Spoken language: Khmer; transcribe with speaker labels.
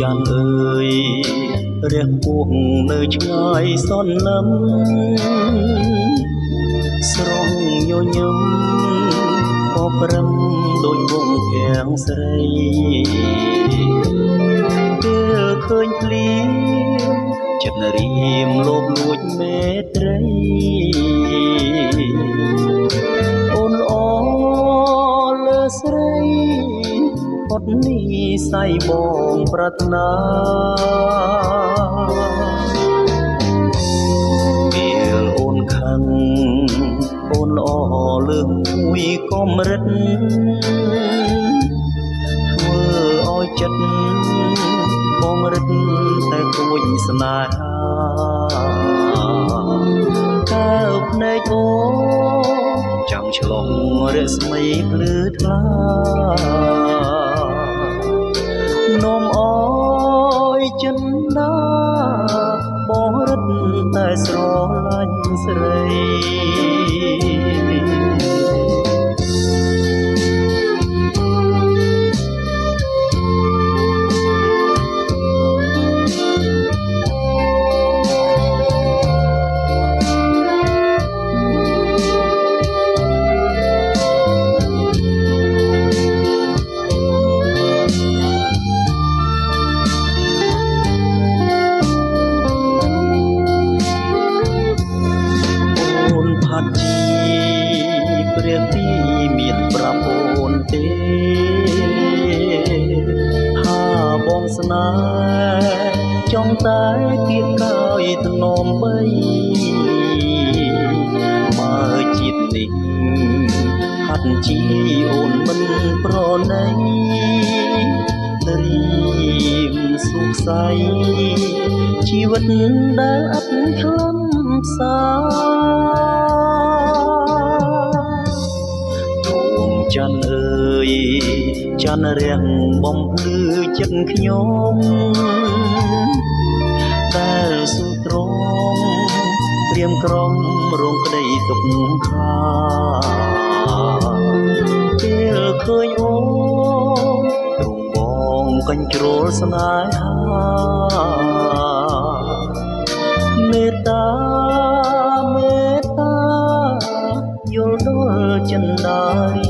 Speaker 1: ចាន់អើយរះពោះនៅឆ្ងាយសន្លឹមស្រងញញឹមក៏ព្រឹមដូចវងភាំងស្រីពេលឃើញភ្លៀងចិត្តរៀមលោភលួចមេត្រីអូនល្អលើស្រីអត់នេះស័យបងប្រាថ្នាពេលអូនខឹងអូនល្អលើមួយកំរិតធ្វើឲ្យចិត្តបងរិតតែគួចស្នេហាតើភ្នែកអូចង់ឆ្លងរស្មីភ្លឺថ្លានាំអើយចិនដាបងរិតតែស្រឡាញ់ស្រីព្រះទីមានប្រាប់អូនទេថាបងស្នេហ៍ចង់តែគៀកកាយធ្នមបីបើជាតិនេះហាត់ជីអូនមិនប្រណីត្រៀមសុខស័យជីវិតដែលអត់ខ្លឹមសាចាន់អើយចាន់រះបំភ្លឺចិត្តខ្ញុំដែលស៊ូទ្រង់ត្រៀមក្រុមរងក្តីទុកខាពេលឃើញអូនទ្រង់បងកញ្ជ្រោលស្នេហាមេត្តាមេត្តាយល់ដល់ចិន្តារី